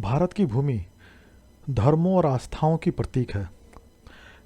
भारत की भूमि धर्मों और आस्थाओं की प्रतीक है।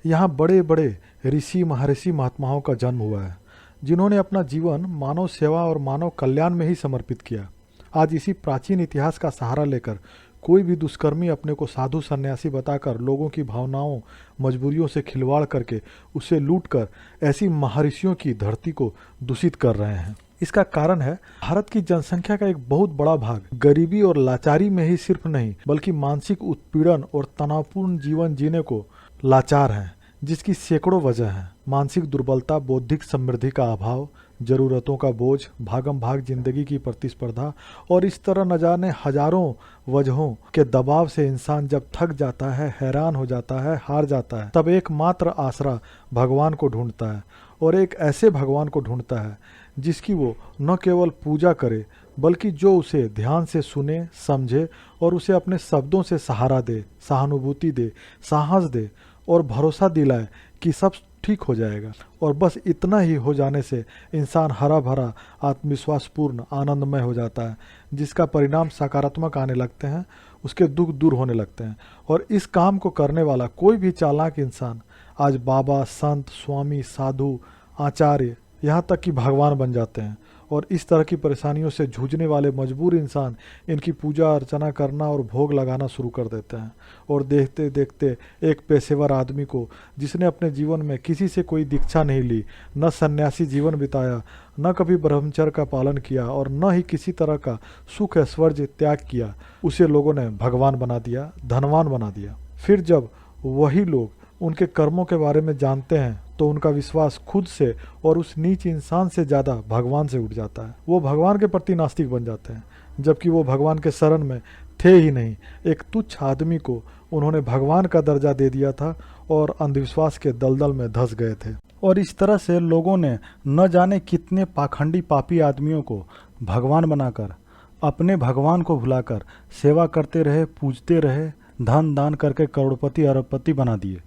यहाँ बड़े बड़े ऋषि महर्षि महात्माओं का जन्म हुआ है, जिन्होंने अपना जीवन मानव सेवा और मानव कल्याण में ही समर्पित किया। आज इसी प्राचीन इतिहास का सहारा लेकर कोई भी दुष्कर्मी अपने को साधु सन्यासी बताकर लोगों की भावनाओं मजबूरियों से खिलवाड़ करके उसे लूट कर ऐसी महर्षियों की धरती को दूषित कर रहे हैं। इसका कारण है भारत की जनसंख्या का एक बहुत बड़ा भाग गरीबी और लाचारी में ही सिर्फ नहीं बल्कि मानसिक उत्पीड़न और तनावपूर्ण जीवन जीने को लाचार है, जिसकी सैकड़ों वजह हैं। मानसिक दुर्बलता, बौद्धिक समृद्धि का अभाव, जरूरतों का बोझ, भागम भाग जिंदगी की प्रतिस्पर्धा और इस तरह न जाने हजारों वजहों के दबाव से इंसान जब थक जाता है, हैरान हो जाता है, हार जाता है, तब एकमात्र आसरा भगवान को ढूंढता है। और एक ऐसे भगवान को ढूंढता है जिसकी वो न केवल पूजा करे बल्कि जो उसे ध्यान से सुने, समझे और उसे अपने शब्दों से सहारा दे, सहानुभूति दे, साहस दे और भरोसा दिलाए कि सब ठीक हो जाएगा। और बस इतना ही हो जाने से इंसान हरा भरा, आत्मविश्वासपूर्ण, आनंदमय हो जाता है, जिसका परिणाम सकारात्मक आने लगते हैं, उसके दुख दूर होने लगते हैं। और इस काम को करने वाला कोई भी चालाक इंसान आज बाबा, संत, स्वामी, साधु, आचार्य, यहाँ तक कि भगवान बन जाते हैं। और इस तरह की परेशानियों से जूझने वाले मजबूर इंसान इनकी पूजा अर्चना करना और भोग लगाना शुरू कर देते हैं। और देखते देखते एक पेशेवर आदमी को, जिसने अपने जीवन में किसी से कोई दीक्षा नहीं ली, न सन्यासी जीवन बिताया, न कभी ब्रह्मचर्य का पालन किया और न ही किसी तरह का सुख ऐश्वर्य त्याग किया, उसे लोगों ने भगवान बना दिया, धनवान बना दिया। फिर जब वही लोग उनके कर्मों के बारे में जानते हैं तो उनका विश्वास खुद से और उस नीच इंसान से ज़्यादा भगवान से उठ जाता है। वो भगवान के प्रति नास्तिक बन जाते हैं, जबकि वो भगवान के शरण में थे ही नहीं। एक तुच्छ आदमी को उन्होंने भगवान का दर्जा दे दिया था और अंधविश्वास के दलदल में धंस गए थे। और इस तरह से लोगों ने न जाने कितने पाखंडी पापी आदमियों को भगवान बनाकर अपने भगवान को भुलाकर सेवा करते रहे, पूजते रहे, धन दान करके करोड़पति अरबपति बना दिए।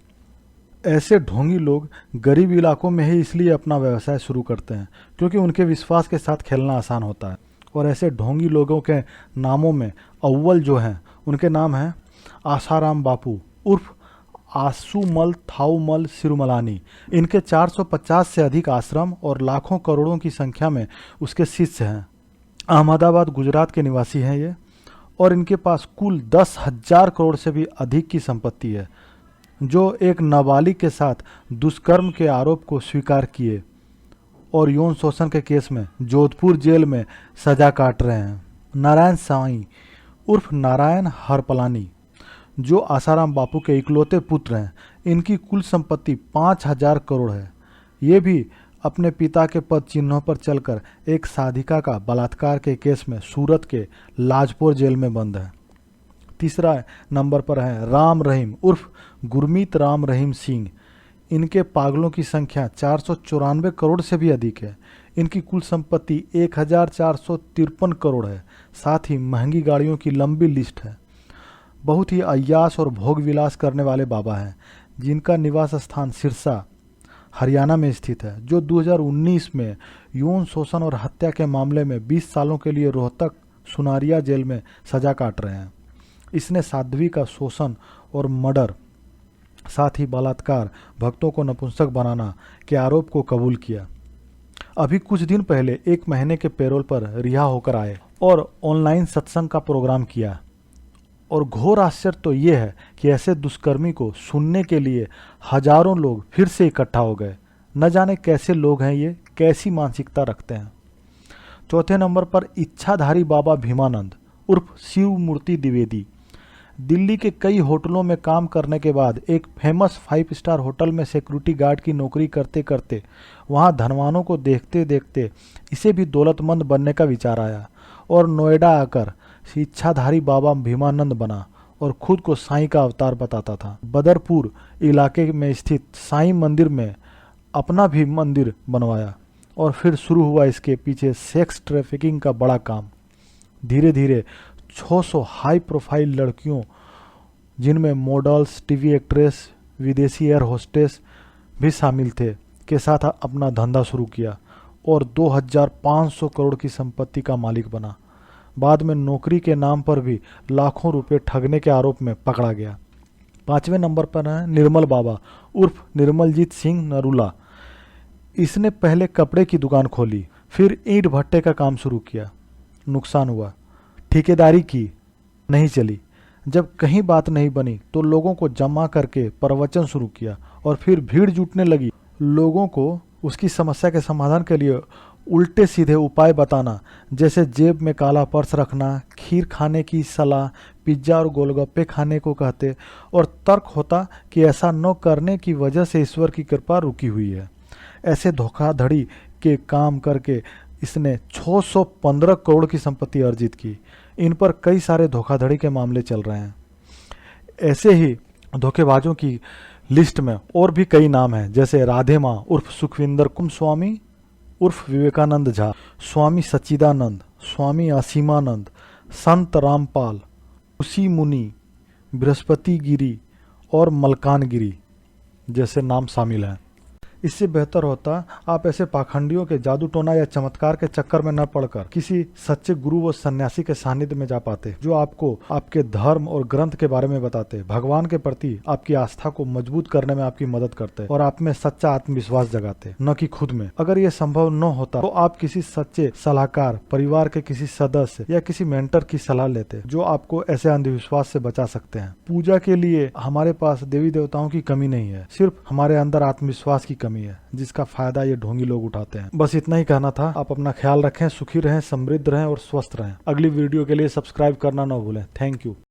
ऐसे ढोंगी लोग गरीब इलाकों में ही इसलिए अपना व्यवसाय शुरू करते हैं क्योंकि उनके विश्वास के साथ खेलना आसान होता है। और ऐसे ढोंगी लोगों के नामों में अव्वल जो हैं उनके नाम हैं आसाराम बापू उर्फ आसूमल थाऊमल सिरुमलानी। इनके 450 से अधिक आश्रम और लाखों करोड़ों की संख्या में उसके शिष्य हैं। अहमदाबाद गुजरात के निवासी हैं ये। और इनके पास कुल 10,000 करोड़ से भी अधिक की संपत्ति है, जो एक नाबालिग के साथ दुष्कर्म के आरोप को स्वीकार किए और यौन शोषण के केस में जोधपुर जेल में सजा काट रहे हैं। नारायण साईं उर्फ नारायण हरपलानी, जो आसाराम बापू के इकलौते पुत्र हैं, इनकी कुल संपत्ति 5,000 करोड़ है। ये भी अपने पिता के पद चिन्हों पर चलकर एक साधिका का बलात्कार के केस में सूरत के लाजपुर जेल में बंद है। तीसरा नंबर पर है राम रहीम उर्फ गुरमीत राम रहीम सिंह। इनके पागलों की संख्या 494 करोड़ से भी अधिक है। इनकी कुल संपत्ति 1,453 करोड़ है। साथ ही महंगी गाड़ियों की लंबी लिस्ट है। बहुत ही अय्याश और भोग विलास करने वाले बाबा हैं, जिनका निवास स्थान सिरसा हरियाणा में स्थित है, जो 2019 में यौन शोषण और हत्या के मामले में 20 सालों के लिए रोहतक सुनारिया जेल में सजा काट रहे हैं। इसने साध्वी का शोषण और मर्डर, साथ ही बलात्कार, भक्तों को नपुंसक बनाना के आरोप को कबूल किया। अभी कुछ दिन पहले 1 महीने के पैरोल पर रिहा होकर आए और ऑनलाइन सत्संग का प्रोग्राम किया। और घोर आश्चर्य तो ये है कि ऐसे दुष्कर्मी को सुनने के लिए हजारों लोग फिर से इकट्ठा हो गए। न जाने कैसे लोग हैं ये, कैसी मानसिकता रखते हैं। चौथे नंबर पर इच्छाधारी बाबा भीमानंद उर्फ शिव मूर्ति द्विवेदी। दिल्ली के कई होटलों में काम करने के बाद एक फेमस 5 स्टार होटल में सिक्योरिटी गार्ड की नौकरी करते करते वहां धनवानों को देखते देखते इसे भी दौलतमंद बनने का विचार आया और नोएडा आकर इच्छाधारी बाबा भीमानंद बना और खुद को साईं का अवतार बताता था। बदरपुर इलाके में स्थित साईं मंदिर में अपना भी मंदिर बनवाया और फिर शुरू हुआ इसके पीछे सेक्स ट्रैफिकिंग का बड़ा काम। धीरे धीरे 600 हाई प्रोफाइल लड़कियों, जिनमें मॉडल्स, टीवी एक्ट्रेस, विदेशी एयर होस्टेस भी शामिल थे, के साथ अपना धंधा शुरू किया और 2,500 करोड़ की संपत्ति का मालिक बना। बाद में नौकरी के नाम पर भी लाखों रुपए ठगने के आरोप में पकड़ा गया। 5वें नंबर पर है निर्मल बाबा उर्फ निर्मलजीत सिंह नरूला। इसने पहले कपड़े की दुकान खोली, फिर ईंट भट्टे का काम शुरू किया। नुकसान हुआ, ठेकेदारी की, नहीं चली। जब कहीं बात नहीं बनी तो लोगों को जमा करके प्रवचन शुरू किया और फिर भीड़ जुटने लगी। लोगों को उसकी समस्या के समाधान के लिए उल्टे सीधे उपाय बताना, जैसे जेब में काला पर्स रखना, खीर खाने की सलाह, पिज्ज़ा और गोलगप्पे खाने को कहते, और तर्क होता कि ऐसा न करने की वजह से ईश्वर की कृपा रुकी हुई है। ऐसे धोखाधड़ी के काम करके इसने 615 करोड़ की संपत्ति अर्जित की। इन पर कई सारे धोखाधड़ी के मामले चल रहे हैं। ऐसे ही धोखेबाजों की लिस्ट में और भी कई नाम हैं, जैसे राधे माँ उर्फ सुखविंदर स्वामी उर्फ विवेकानंद झा, स्वामी सच्चिदानंद, स्वामी असीमानंद, संत रामपाल, उसी मुनि, बृहस्पति गिरी और मलकान गिरी जैसे नाम शामिल हैं। इससे बेहतर होता आप ऐसे पाखंडियों के जादू टोना या चमत्कार के चक्कर में न पड़कर किसी सच्चे गुरु व सन्यासी के सानिध्य में जा पाते, जो आपको आपके धर्म और ग्रंथ के बारे में बताते, भगवान के प्रति आपकी आस्था को मजबूत करने में आपकी मदद करते और आप में सच्चा आत्मविश्वास जगाते, न कि खुद में। अगर ये संभव न होता तो आप किसी सच्चे सलाहकार, परिवार के किसी सदस्य या किसी मेंटर की सलाह लेते, जो आपको ऐसे अंधविश्वास से बचा सकते हैं। पूजा के लिए हमारे पास देवी देवताओं की कमी नहीं है, सिर्फ हमारे अंदर आत्मविश्वास की कमी है, जिसका फायदा ये ढोंगी लोग उठाते हैं। बस इतना ही कहना था। आप अपना ख्याल रखें, सुखी रहें, समृद्ध रहें और स्वस्थ रहें। अगली वीडियो के लिए सब्सक्राइब करना ना भूलें। Thank you.